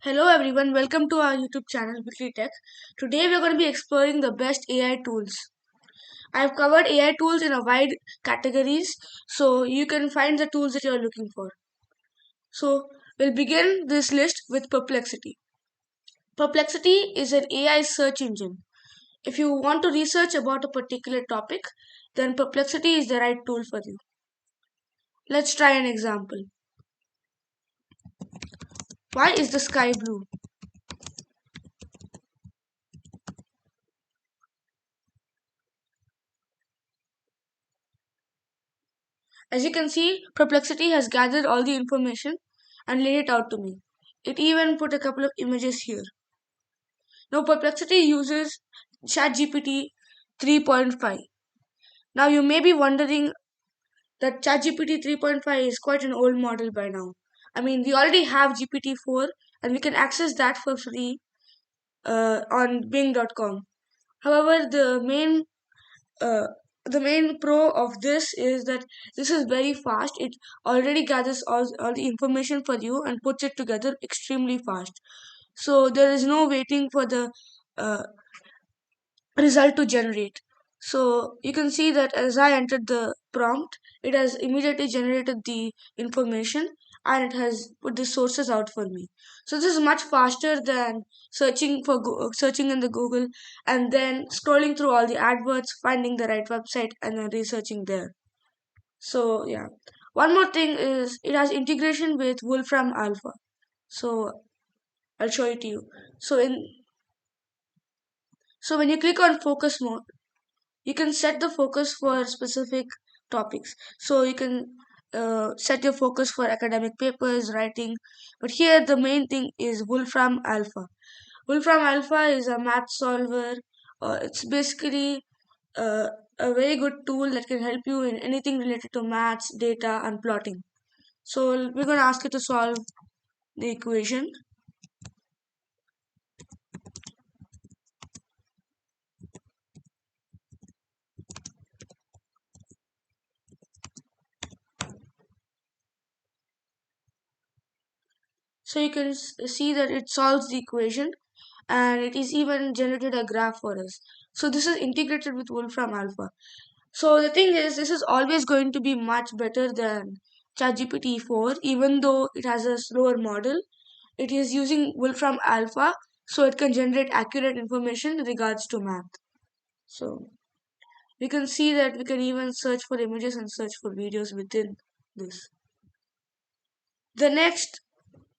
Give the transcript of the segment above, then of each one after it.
Hello everyone, welcome to our YouTube channel Weekly Tech. Today we are going to be exploring the best AI tools. I've covered AI tools in a wide categories, so you can find the tools that you're looking for. So we'll begin this list with Perplexity. Perplexity is an AI search engine. If you want to research about a particular topic, then Perplexity is the right tool for you. Let's try an example. Why is the sky blue? As you can see, Perplexity has gathered all the information and laid it out to me. It even put a couple of images here. Now, Perplexity uses ChatGPT 3.5. Now, you may be wondering that ChatGPT 3.5 is quite an old model by now. I mean, we already have GPT-4 and we can access that for free on Bing.com. However, uh, the main pro of this is that this is very fast. It already gathers all the information for you and puts it together extremely fast. So there is no waiting for the uh, result to generate. So you can see that as I entered the prompt, it has immediately generated the information and it has put the sources out for me. So this is much faster than searching in the Google and then scrolling through all the adverts, finding the right website and then researching there. So yeah. One more thing is it has integration with Wolfram Alpha. So I'll show it to you. So when you click on focus mode, you can set the focus for specific topics. So you can set your focus for academic papers, writing. But here the main thing is Wolfram Alpha. Wolfram Alpha is a math solver. It's basically uh, a very good tool that can help you in anything related to maths, data, and plotting. So we're going to ask it to solve the equation. So you can see that it solves the equation and it is even generated a graph for us. So this is integrated with Wolfram Alpha. So the thing is, this is always going to be much better than ChatGPT 4, even though it has a slower model. It is using Wolfram Alpha, so it can generate accurate information in regards to math. So we can see that we can even search for images and search for videos within this. The next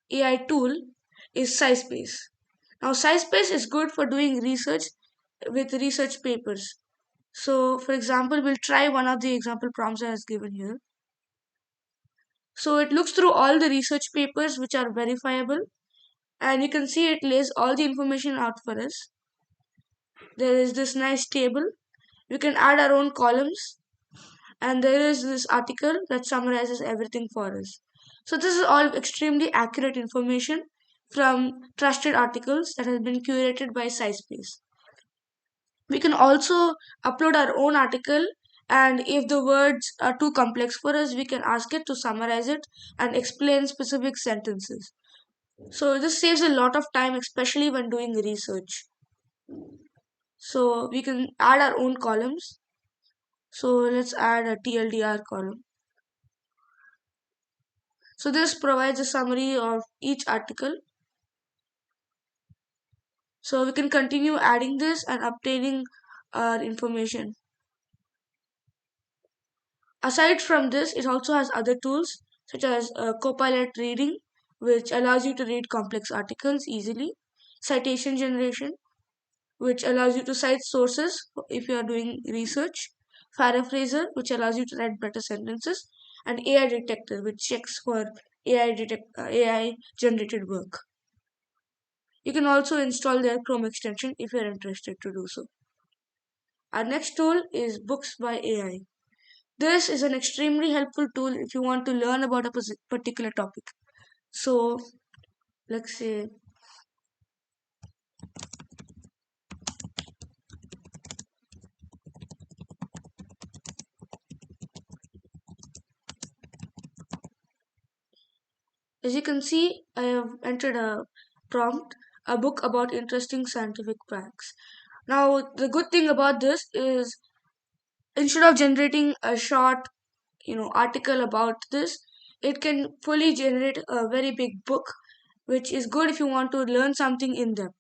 AI tool is SciSpace. Now, SciSpace is good for doing research with research papers. So, for example, we'll try one of the example prompts that is given here. So, it looks through all the research papers which are verifiable, and you can see it lays all the information out for us. There is this nice table. We can add our own columns, and there is this article that summarizes everything for us. So, this is all extremely accurate information from trusted articles that has been curated by SciSpace. We can also upload our own article, and if the words are too complex for us, we can ask it to summarize it and explain specific sentences. So this saves a lot of time, especially when doing research. So we can add our own columns. So let's add a TLDR column. So this provides a summary of each article. So we can continue adding this and obtaining our information. Aside from this, it also has other tools such as Copilot reading, which allows you to read complex articles easily, citation generation, which allows you to cite sources if you are doing research, paraphraser, which allows you to write better sentences, and AI detector, which checks for AI generated work. You can also install their Chrome extension if you are interested to do so. Our next tool is Books by AI. This is an extremely helpful tool if you want to learn about a particular topic. So, let's say, as you can see, I have entered a prompt a book about interesting scientific facts. Now, the good thing about this is instead of generating a short, article about this, it can fully generate a very big book, which is good if you want to learn something in depth.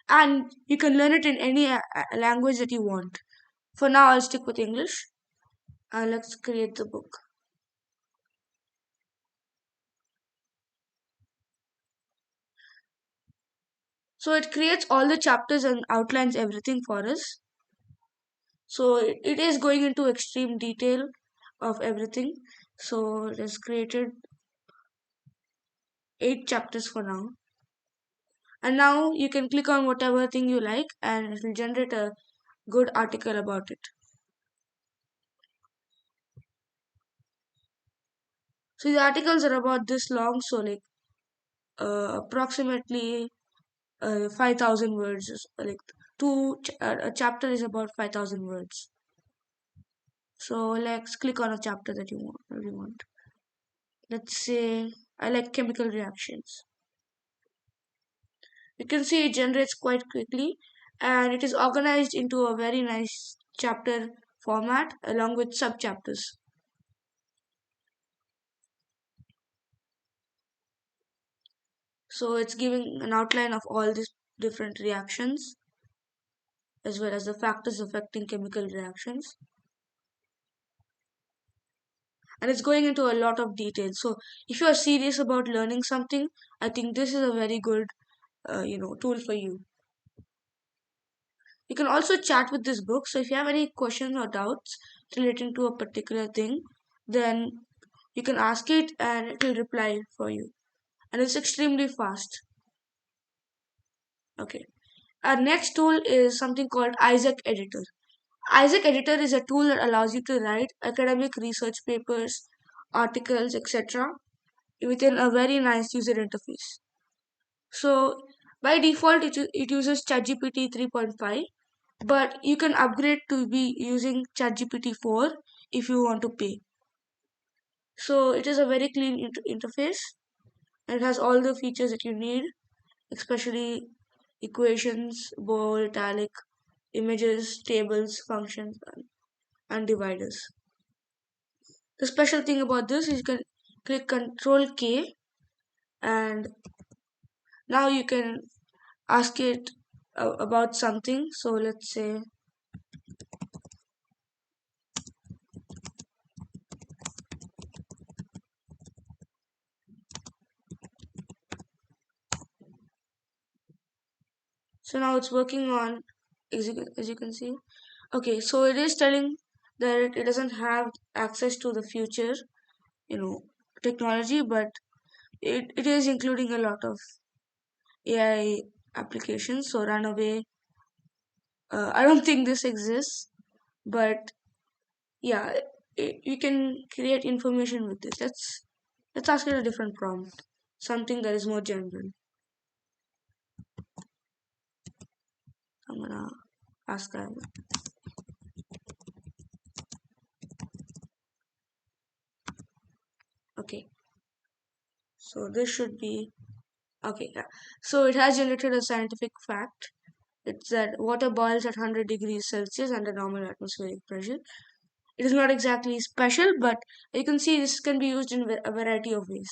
And you can learn it in any language that you want. For now, I'll stick with English. And let's create the book. So it creates all the chapters and outlines everything for us. So it is going into extreme detail of everything. So it has created 8 chapters for now. And now you can click on whatever thing you like and it will generate a good article about it. So the articles are about this long, so like approximately 5,000 words. Like a chapter is about 5,000 words. So let's click on a chapter that you want. Let's say I like chemical reactions. You can see it generates quite quickly and it is organized into a very nice chapter format along with sub chapters. So it's giving an outline of all these different reactions as well as the factors affecting chemical reactions. And it's going into a lot of detail. So if you are serious about learning something, I think this is a very good tool for you. You can also chat with this book. So if you have any questions or doubts relating to a particular thing, then you can ask it and it will reply for you. And it's extremely fast. Okay. Our next tool is something called Isaac Editor. Isaac Editor is a tool that allows you to write academic research papers, articles, etc. within a very nice user interface. So by default, it uses ChatGPT 3.5, but you can upgrade to be using ChatGPT 4 if you want to pay. So it is a very clean interface and it has all the features that you need, especially equations, bold, italic, images, tables, functions, and dividers. The special thing about this is you can click Control K and now you can ask it about something. So let's say so now it's working on as you can see. Okay, so it is telling that it doesn't have access to the future, you know, technology, but it is including a lot of AI applications. So Runaway, I don't think this exists, but yeah, you can create information with this. Let's ask it a different prompt, something that is more general. I'm gonna ask that. Okay, so this should be okay. Yeah. So it has generated a scientific fact. It's that water boils at 100 degrees Celsius under normal atmospheric pressure. It is not exactly special, but you can see this can be used in a variety of ways.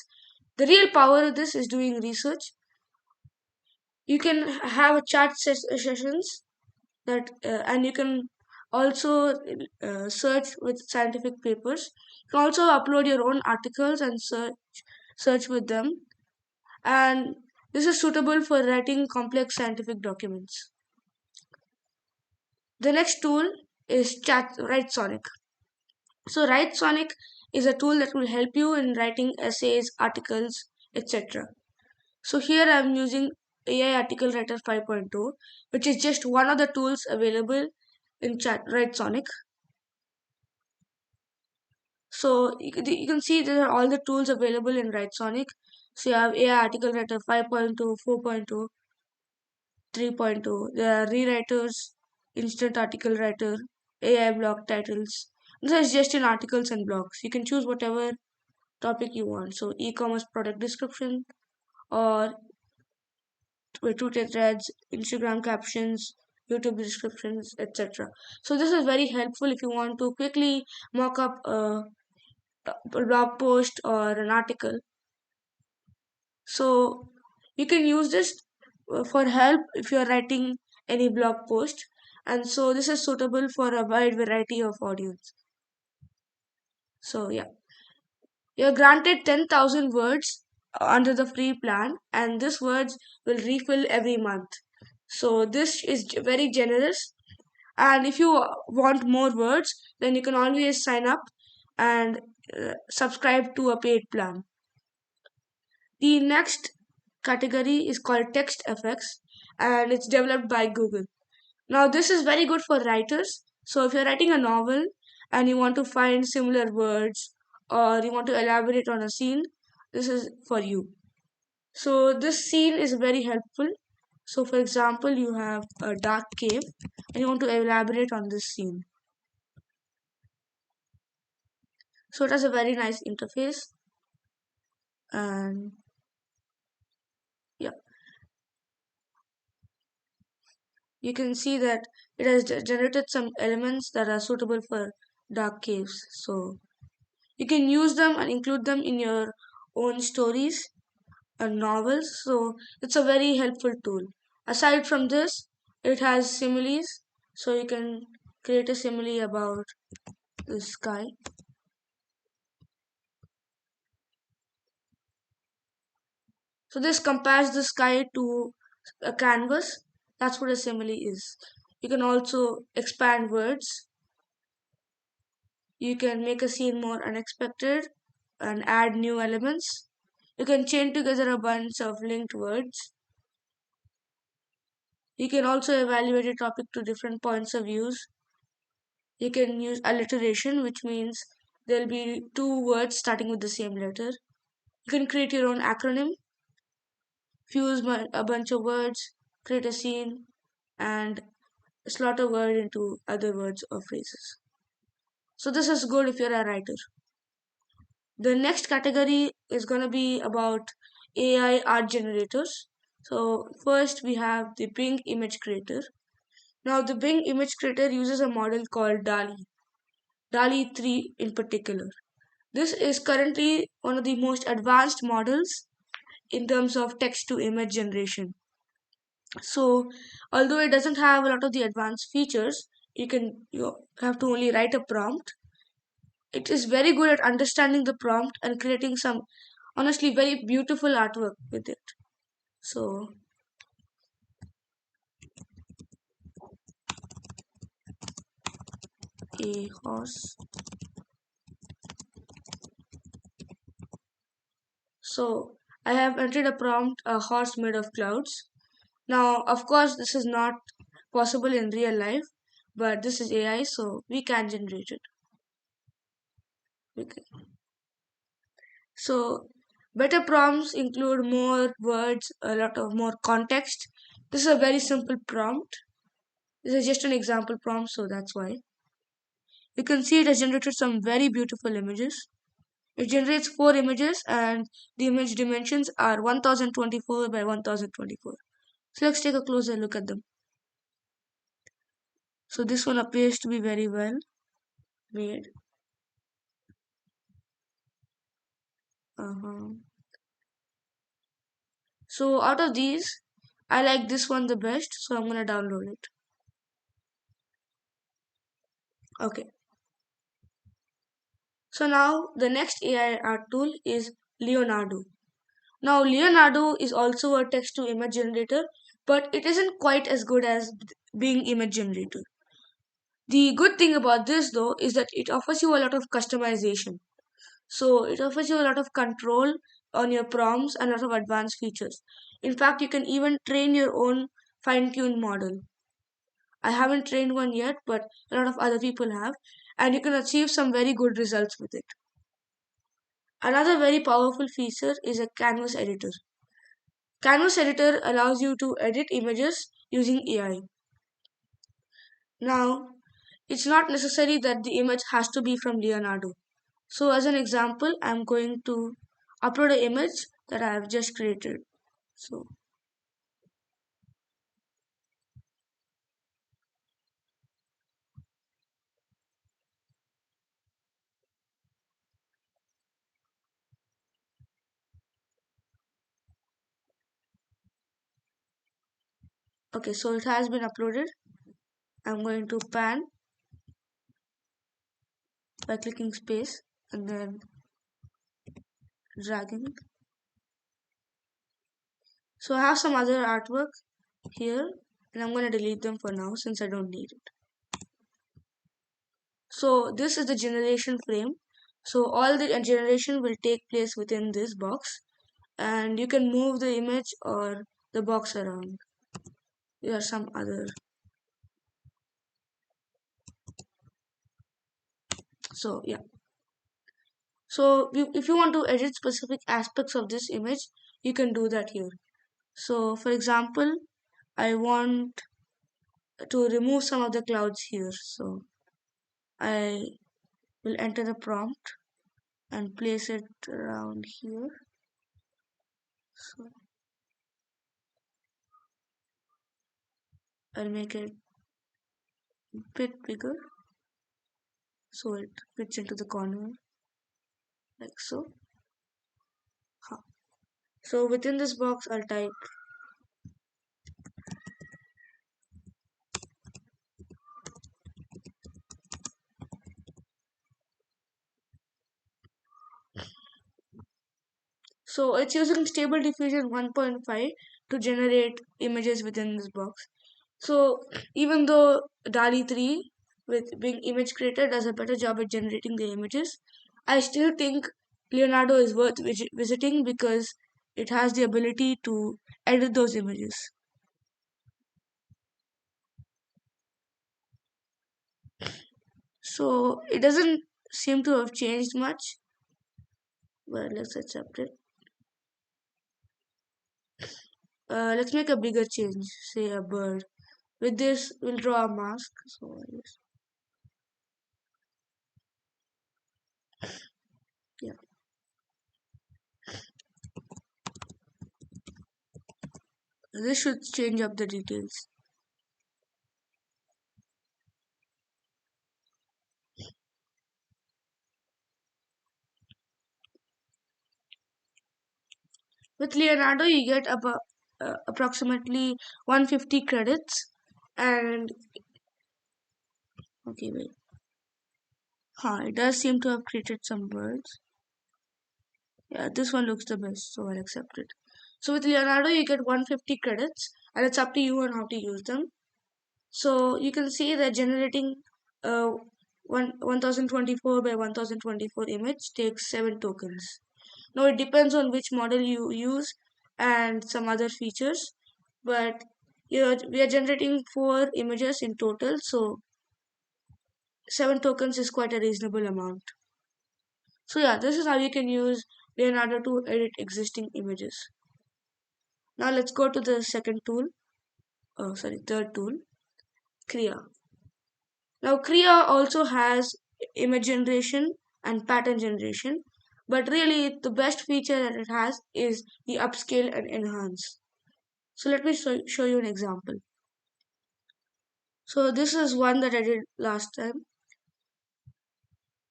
The real power of this is doing research. You can have a chat sessions that, and you can also search with scientific papers. You can also upload your own articles and search with them. And this is suitable for writing complex scientific documents. The next tool is Chat Write Sonic. So Write Sonic is a tool that will help you in writing essays, articles, etc. So here I'm using AI Article Writer 5.2, which is just one of the tools available in Chat Write Sonic. So you can see there are all the tools available in Write Sonic. So you have AI Article Writer 5.2, 4.2, 3.2. There are rewriters, instant article writer, AI blog titles. This is just in articles and blogs. You can choose whatever topic you want. So e-commerce product description or with Twitter threads, Instagram captions, YouTube descriptions, etc. So this is very helpful if you want to quickly mock up a blog post or an article. So you can use this for help if you are writing any blog post, and so this is suitable for a wide variety of audience. So yeah, you're granted 10,000 words under the free plan, and these words will refill every month. So this is very generous. And if you want more words, then you can always sign up and subscribe to a paid plan. The next category is called text effects, and it's developed by Google. Now, this is very good for writers. So, if you're writing a novel and you want to find similar words or you want to elaborate on a scene, this is for you. So, this scene is very helpful. So, for example, you have a dark cave and you want to elaborate on this scene. So, it has a very nice interface, and yeah, you can see that it has generated some elements that are suitable for dark caves. So, you can use them and include them in your own stories and novels. So it's a very helpful tool. Aside from this, it has similes. So you can create a simile about the sky. So this compares the sky to a canvas. That's what a simile is. You can also expand words. You can make a scene more unexpected and add new elements. You can chain together a bunch of linked words. You can also evaluate a topic to different points of views. You can use alliteration, which means there'll be two words starting with the same letter. You can create your own acronym, fuse a bunch of words, create a scene, and slot a word into other words or phrases. So this is good if you're a writer. The next category is going to be about AI art generators. So first we have the Bing image creator. Now the Bing image creator uses a model called DALL-E, DALL-E 3 in particular. This is currently one of the most advanced models in terms of text to image generation. So, although it doesn't have a lot of the advanced features, you have to only write a prompt. It is very good at understanding the prompt and creating some honestly very beautiful artwork with it. So, a horse. So, I have entered a prompt, a horse made of clouds. Now, of course, this is not possible in real life, but this is AI, so we can generate it. Okay. So, better prompts include more words, a lot of more context. This is a very simple prompt. This is just an example prompt, so that's why. You can see it has generated some very beautiful images. It generates four images, and the image dimensions are 1024 by 1024. So, let's take a closer look at them. So, this one appears to be very well made. Uh-huh. So out of these, I like this one the best, so I'm gonna download it. Okay. So now the next AI art tool is Leonardo. Now Leonardo is also a text to image generator, but it isn't quite as good as being image generator. The good thing about this though is that it offers you a lot of customization. So it offers you a lot of control on your prompts and a lot of advanced features. In fact, you can even train your own fine-tuned model. I haven't trained one yet, but a lot of other people have, and you can achieve some very good results with it. Another very powerful feature is a canvas editor. Canvas editor allows you to edit images using AI. Now, it's not necessary that the image has to be from Leonardo. So, as an example, I'm going to upload an image that I have just created. So, Okay, so it has been uploaded. I'm going to pan by clicking space and then dragging. So I have some other artwork here and I'm going to delete them for now since I don't need it. So this is the generation frame. So all the generation will take place within this box and you can move the image or the box around. There are some other. So yeah. So if you want to edit specific aspects of this image, you can do that here. So for example, I want to remove some of the clouds here. So I will enter the prompt and place it around here. So I'll make it a bit bigger so it fits into the corner like so. Huh. So within this box, I'll type. So it's using stable diffusion 1.5 to generate images within this box. So even though DALL-E 3 with being image creator does a better job at generating the images, I still think Leonardo is worth visiting because it has the ability to edit those images. So it doesn't seem to have changed much, but let's accept it. Let's make a bigger change, say a bird. With this, we'll draw a mask. So yes, yeah. This should change up the details. With Leonardo, you get about approximately 150 credits, and okay, wait. It does seem to have created some birds. Yeah, this one looks the best, so I'll accept it. So with Leonardo, you get 150 credits, and it's up to you on how to use them. So you can see that generating a 1024 by 1024 image takes 7 tokens. Now it depends on which model you use and some other features, but we are generating 4 images in total, so 7 tokens is quite a reasonable amount. So yeah, this is how you can use Leonardo to edit existing images. Now let's go to the third tool, Kriya. Now Kriya also has image generation and pattern generation, but really the best feature that it has is the upscale and enhance. So let me show you an example. So this is one that I did last time.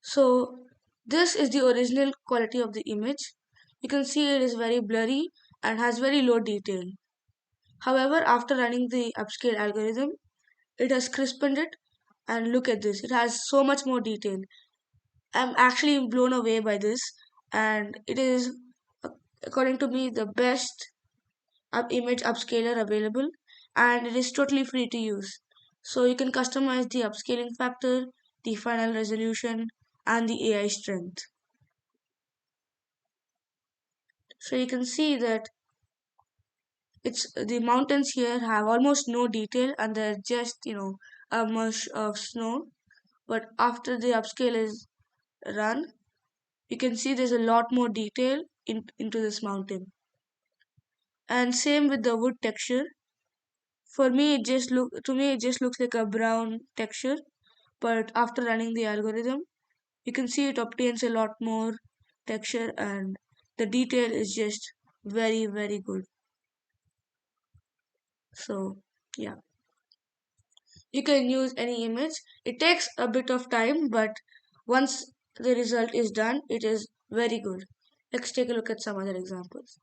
So this is the original quality of the image. You can see it is very blurry and has very low detail. However, after running the upscale algorithm, it has crispened it, and look at this. It has so much more detail. I'm actually blown away by this, and it is, according to me, the best image upscaler available, and it is totally free to use. So you can customize the upscaling factor, the final resolution, and the AI strength. So you can see that it's the mountains here have almost no detail and they're just a mush of snow. But after the upscale is run, you can see there's a lot more detail into this mountain. And same with the wood texture. For me, it just looks like a brown texture. But after running the algorithm, you can see it obtains a lot more texture and the detail is just very, very good. So yeah, you can use any image. It takes a bit of time, but once the result is done, it is very good. Let's take a look at some other examples.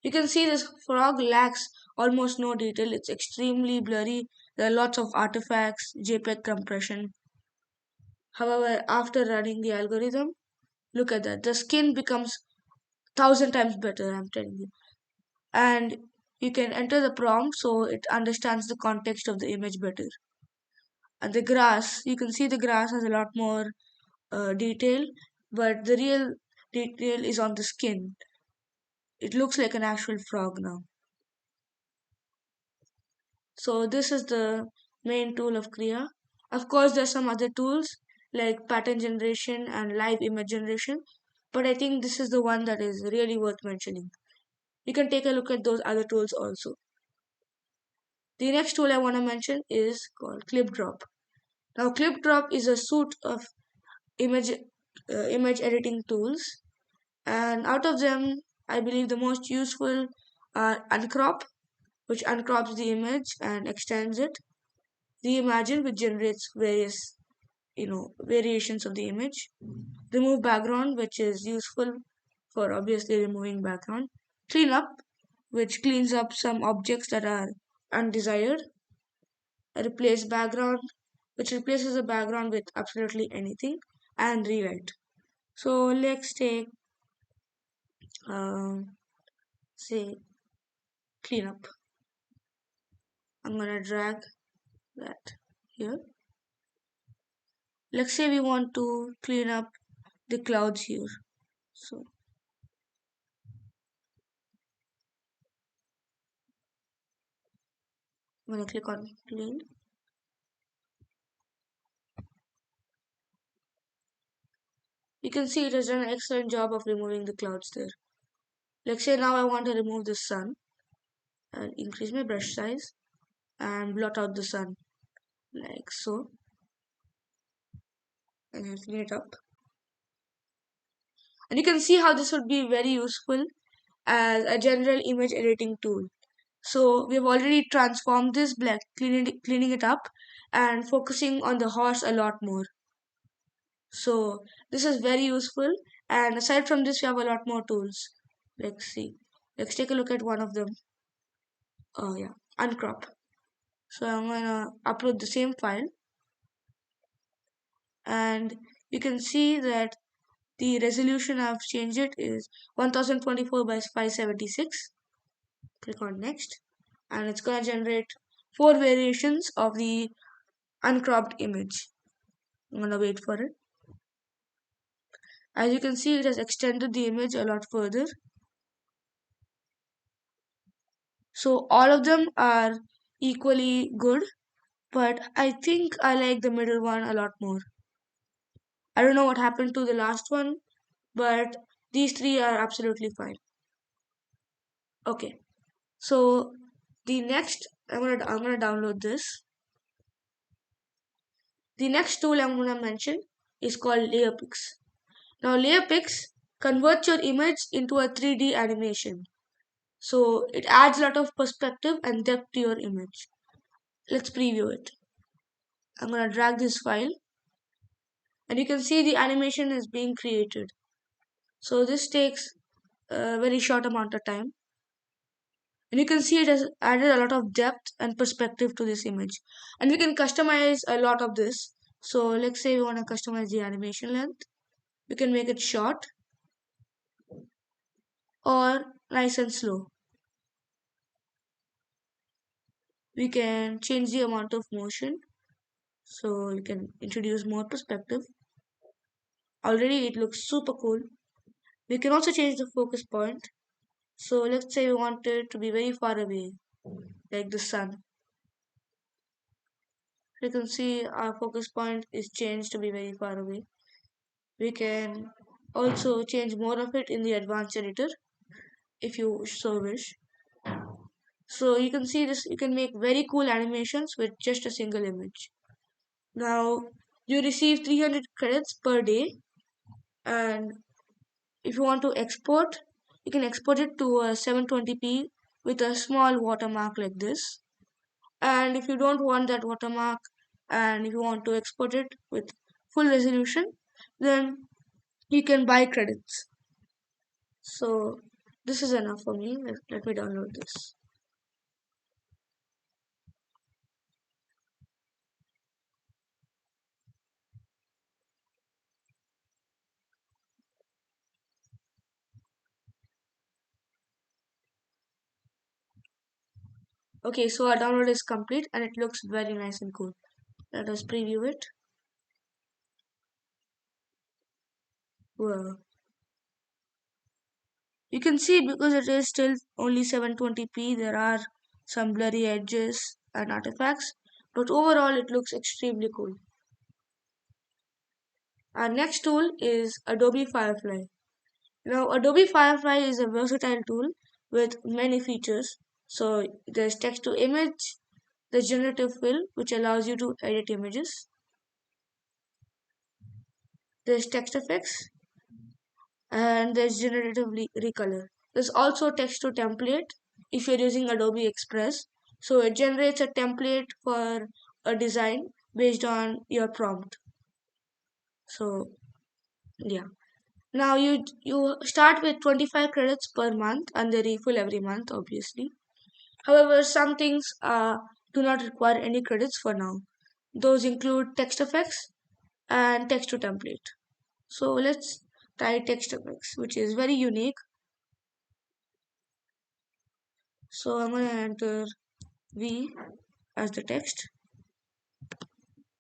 You can see this frog lacks almost no detail. It's extremely blurry. There are lots of artifacts, JPEG compression. However, after running the algorithm, look at that. The skin becomes 1,000 times better, I'm telling you. And you can enter the prompt so it understands the context of the image better. And the grass, you can see the grass has a lot more detail, but the real detail is on the skin. It looks like an actual frog now. So this is the main tool of Kriya. Of course, there's some other tools like pattern generation and live image generation, but I think this is the one that is really worth mentioning. You can take a look at those other tools also. The next tool I want to mention is called Clip Drop. Now, Clip Drop is a suite of image image editing tools, and out of them, I believe the most useful are Uncrop, which uncrops the image and extends it. Reimagine, which generates various variations of the image. Remove background, which is useful for obviously removing background. Clean up, which cleans up some objects that are undesired. Replace background, which replaces the background with absolutely anything. And rewrite. So let's take um, say clean up. I'm gonna drag that here. Let's say we want to clean up the clouds here. So I'm gonna click on clean. You can see it has done an excellent job of removing the clouds there. Let's say now I want to remove the sun. I'll increase my brush size and blot out the sun like so, and I'll clean it up. And you can see how this would be very useful as a general image editing tool. So we've already transformed this black, cleaning it up and focusing on the horse a lot more. So this is very useful. And aside from this, we have a lot more tools. Let's see. Let's take a look at one of them. Oh yeah, uncrop. So I'm gonna upload the same file, and you can see that the resolution I've changed it is 1024 by 576. Click on next, and it's gonna generate 4 variations of the uncropped image. I'm gonna wait for it. As you can see, it has extended the image a lot further. So all of them are equally good, but I think I like the middle one a lot more. I don't know what happened to the last one, but these three are absolutely fine. Okay, so the next I'm gonna download this. The next tool I'm gonna mention is called LayerPix. Now LayerPix converts your image into a 3D animation. So it adds a lot of perspective and depth to your image. Let's preview it. I'm gonna drag this file, and you can see the animation is being created. So this takes a very short amount of time. And you can see it has added a lot of depth and perspective to this image. And we can customize a lot of this. So let's say we want to customize the animation length. We can make it short or nice and slow. We can change the amount of motion. So you can introduce more perspective. Already it looks super cool. We can also change the focus point. So let's say we want it to be very far away, like the sun. You can see our focus point is changed to be very far away. We can also change more of it in the advanced editor if you so wish. So you can see this, you can make very cool animations with just a single image. Now you receive 300 credits per day, and if you want to export, you can export it to a 720p with a small watermark like this. And if you don't want that watermark and if you want to export it with full resolution, then you can buy credits. So This is enough for me. Let me download this. Okay, so our download is complete and it looks very nice and cool. Let us preview it. Well, you can see because it is still only 720p, there are some blurry edges and artifacts, but overall it looks extremely cool. Our next tool is Adobe Firefly. Now, Adobe Firefly is a versatile tool with many features. So, there's text to image, there's generative fill, which allows you to edit images, there's text effects, and there's generative recolor. There's also text to template if you're using Adobe Express. So, it generates a template for a design based on your prompt. So, yeah. Now you start with 25 credits per month and they refill every month, obviously. However, some things do not require any credits for now. Those include text effects and text to template. So let's try text effects, which is very unique. So I'm going to enter V as the text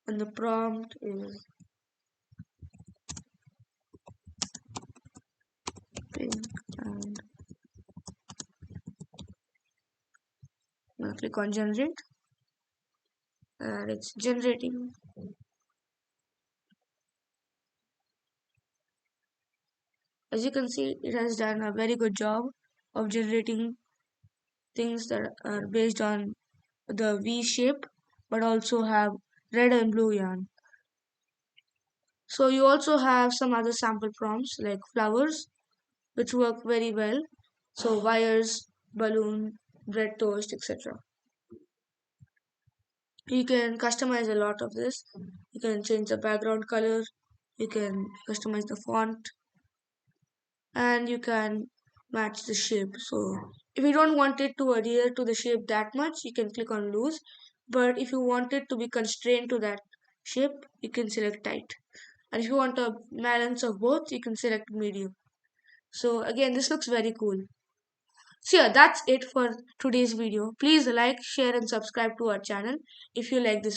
and the prompt is pink and I'm going to click on generate and it's generating. As you can see, it has done a very good job of generating things that are based on the V shape but also have red and blue yarn. So you also have some other sample prompts like flowers which work very well. So wires, balloon, bread toast, etc. You can customize a lot of this. You can change the background color, you can customize the font, and you can match the shape. So if you don't want it to adhere to the shape that much, you can click on loose. But if you want it to be constrained to that shape, you can select tight. And if you want a balance of both, you can select medium. So again, this looks very cool. So yeah, that's it for today's video. Please like, share and subscribe to our channel if you like this